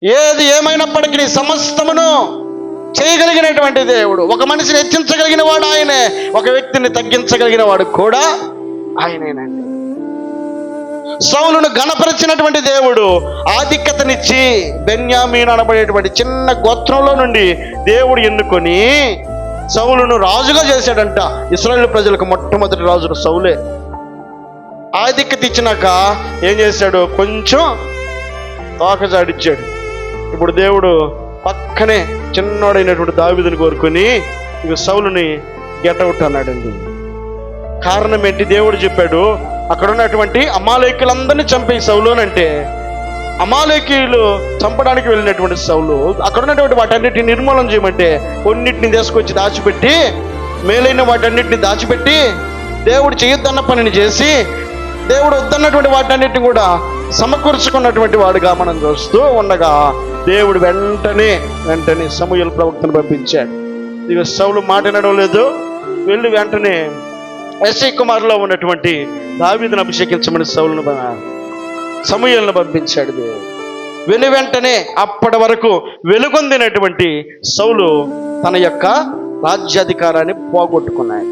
ఏది ఏమైనప్పటికీ సమస్తమును చేయగలిగినటువంటి దేవుడు. ఒక మనిషిని హెచ్చించగలిగిన వాడు ఆయనే, ఒక వ్యక్తిని తగ్గించగలిగిన వాడు కూడా ఆయనేనండి. సౌలును గణపరిచినటువంటి దేవుడు ఆధిక్యతనిచ్చి బెన్యామీను అనబడేటువంటి చిన్న గోత్రంలో నుండి దేవుడు ఎన్నుకొని సౌలును రాజుగా చేశాడంట. ఇశ్రాయేలు ప్రజలకు మొట్టమొదటి రాజు సౌలే. ఆధిక్యత ఇచ్చినాక ఏం చేశాడు? కొంచెం తోకజాడిచ్చాడు. ఇప్పుడు దేవుడు పక్కనే చిన్నోడైనటువంటి దావీదుని కోరుకొని ఇక సౌలుని గెటౌట్ అన్నాడండి. కారణం ఏంటి? దేవుడు చెప్పాడు, అక్కడ ఉన్నటువంటి అమాలేకీయులందరినీ చంపే సౌలు అంటే, అమాలేకీయులు చంపడానికి వెళ్ళినటువంటి సౌలు అక్కడ ఉన్నటువంటి వాటన్నిటిని నిర్మూలన చేయమంటే కొన్నిటిని తీసుకొచ్చి దాచిపెట్టి, మేలైన వాటన్నిటిని దాచిపెట్టి దేవుడు చేయొద్దన్న పనిని చేసి దేవుడు వద్దన్నటువంటి వాటన్నిటిని కూడా సమకూర్చుకున్నటువంటి వాడుగా మనం చూస్తూ ఉండగా దేవుడు వెంటనే సమూయేలు ప్రవక్తను పంపించాడు. ఇక సౌలు మాట వినడం లేదు. వెళ్ళి వెంటనే యెష్షయి కుమారులో ఉన్నటువంటి దావీదును అభిషేకించమని సమూయేలును పంపించాడు దేవుడు. వెంటనే అప్పటి వరకు వెలుగొందినటువంటి సౌలు తన యొక్క రాజ్యాధికారాన్ని పోగొట్టుకున్నాడు.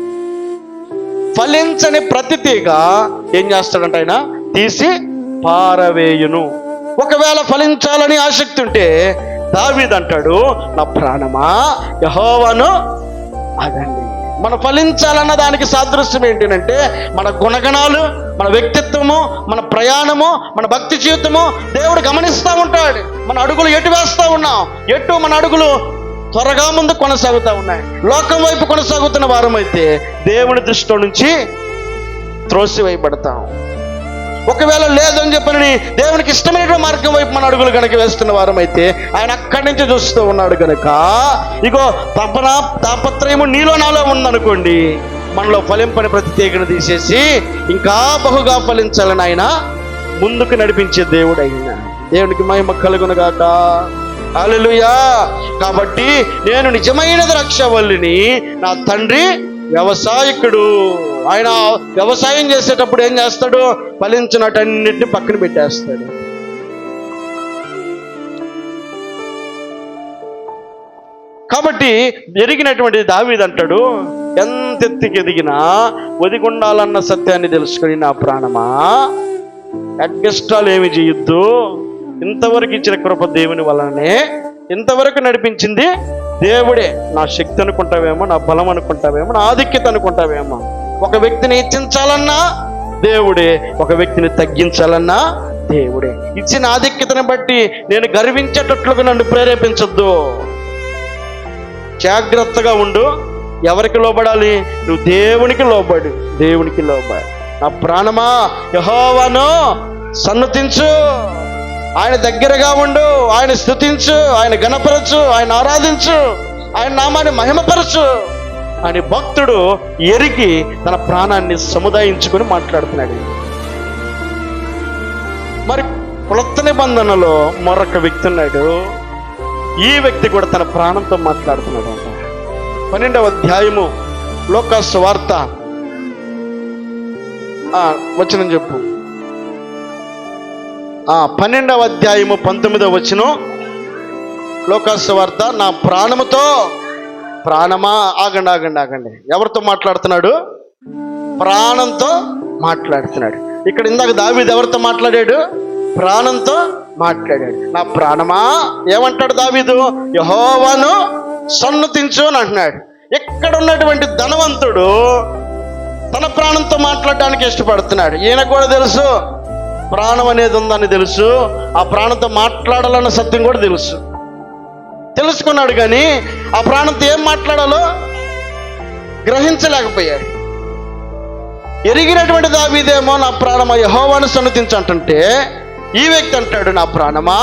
ఫలించని ప్రతి తీగ ఏం చేస్తాడంట? ఆయన తీసి పారవేయును. ఒకవేళ ఫలించాలని ఆసక్తి ఉంటే దావీదు అంటాడు, నా ప్రాణమా యెహోవాను అదండి. మనం ఫలించాలన్న దానికి సాదృశ్యం ఏంటంటే మన గుణగణాలు, మన వ్యక్తిత్వము, మన ప్రయాణము, మన భక్తి జీవితము దేవుడు గమనిస్తూ ఉంటాడు. మన అడుగులు ఎటు వేస్తూ ఉన్నాం, ఎటు మన అడుగులు త్వరగా ముందు కొనసాగుతూ ఉన్నాయి. లోకం వైపు కొనసాగుతున్న వారమైతే దేవుని దృష్టిలో నుంచి త్రోసివేయబడతాం. ఒకవేళ లేదని చెప్పని దేవునికి ఇష్టమైన మార్గం వైపు మన అడుగులు కనుక వేస్తున్న వారమైతే ఆయన అక్కడి నుంచి చూస్తూ ఉన్నాడు కనుక, ఇగో తాపత్రయము నీలో నాలో ఉందనుకోండి, మనలో ఫలింపని ప్రతి తీగను తీసేసి ఇంకా బహుగా ఫలించాలని ఆయన ముందుకు నడిపించే దేవుడు అయిన దేవునికి మహిమ కలుగునుగాక. హల్లెలూయా. కాబట్టి నేను నిజమైన ద్రాక్షవల్లిని, నా తండ్రి వ్యవసాయకుడు. ఆయన వ్యవసాయం చేసేటప్పుడు ఏం చేస్తాడు? ఫలించినటన్నిటిని పక్కన పెట్టేస్తాడు. కాబట్టి ఎరిగినటువంటి దావీదు అంటాడు, ఎంత ఎత్తుకి ఎదిగినా ఒదిగుండాలన్న సత్యాన్ని తెలుసుకొని నా ప్రాణమా అడ్గస్టాలు ఏమి చేయొద్దు. ఇంతవరకు ఇచ్చిన కృప దేవుని వలనే, ఇంతవరకు నడిపించింది దేవుడే. నా శక్తి అనుకుంటావేమో, నా బలం అనుకుంటావేమో, నా ఆధిక్యత అనుకుంటావేమో. ఒక వ్యక్తిని హెచ్చించాలన్నా దేవుడే, ఒక వ్యక్తిని తగ్గించాలన్నా దేవుడే. ఇచ్చిన ఆధిక్యతను బట్టి నేను గర్వించేటట్లుగా నన్ను ప్రేరేపించొద్దు. జాగ్రత్తగా ఉండు. ఎవరికి లోబడాలి? నువ్వు దేవునికి లోబడు, దేవునికి లోబడు. నా ప్రాణమా యెహోవాను సన్నతించు, ఆయన దగ్గరగా ఉండు, ఆయన స్తుతించు, ఆయన గణపరచు, ఆయన ఆరాధించు, ఆయన నామాన్ని మహిమపరచు అని భక్తుడు ఎరిగి తన ప్రాణాన్ని సముదాయించుకొని మాట్లాడుతున్నాడు. మరి క్రొత్త నిబంధనలో మరొక వ్యక్తి ఉన్నాడు. ఈ వ్యక్తి కూడా తన ప్రాణంతో మాట్లాడుతున్నాడు. 12వ అధ్యాయము లూకా సువార్త వచనం చెప్పు. 12వ అధ్యాయము 19వ వచనం లూకా సువార్త. నా ప్రాణముతో, ప్రాణమా ఆగండి. ఎవరితో మాట్లాడుతున్నాడు? ప్రాణంతో మాట్లాడుతున్నాడు. ఇక్కడ ఇందాక దావీదు ఎవరితో మాట్లాడాడు? ప్రాణంతో మాట్లాడాడు. నా ప్రాణమా ఏమంటాడు దావీదు? యెహోవాను సన్నతించు అని అంటున్నాడు. ఇక్కడ ఉన్నటువంటి ధనవంతుడు తన ప్రాణంతో మాట్లాడడానికి ఇష్టపడుతున్నాడు. ఈయన కూడా తెలుసు ప్రాణం అనేది ఉందని తెలుసు, ఆ ప్రాణంతో మాట్లాడాలన్న సత్యం కూడా తెలుసుకున్నాడు. కానీ ఆ ప్రాణంతో ఏం మాట్లాడాలో గ్రహించలేకపోయాడు. ఎరిగినటువంటి దావీదేమో నా ప్రాణమా యెహోవాను సన్నతించంటుంటే, ఈ వ్యక్తి అంటాడు నా ప్రాణమా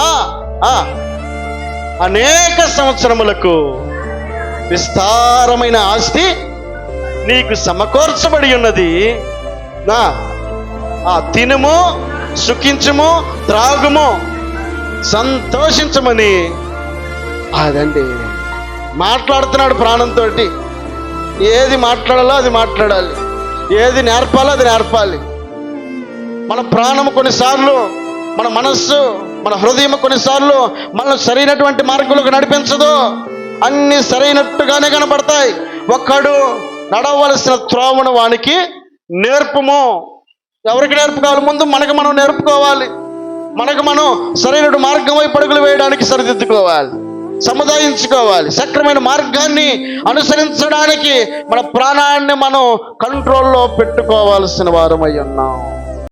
అనేక సంవత్సరములకు విస్తారమైన ఆస్తి నీకు సమకూర్చబడి ఉన్నది, తినుము, సుఖించుము, త్రాగుము, సంతోషించమని. అదండి మాట్లాడుతున్నాడు ప్రాణంతో. ఏది మాట్లాడాలో అది మాట్లాడాలి, ఏది నేర్పాలో అది నేర్పాలి. మన ప్రాణము కొన్నిసార్లు, మన మనస్సు మన హృదయం కొన్నిసార్లు మనల్ని సరైనటువంటి మార్గంలోకి నడిపించదు. అన్ని సరైనట్టుగానే కనపడతాయి. ఒక్కడు నడవలసిన త్రోవను వానికి నేర్పుము. ఎవరికి నేర్పుకోవాలి? ముందు మనకు మనం నేర్పుకోవాలి. మనకు మనం సరైన మార్గం వైపు అడుగులు వేయడానికి సరిదిద్దుకోవాలి, సముదాయించుకోవాలి. సక్రమైన మార్గాన్ని అనుసరించడానికి మన ప్రాణాన్ని మనం కంట్రోల్లో పెట్టుకోవాల్సిన వారమై ఉన్నాం.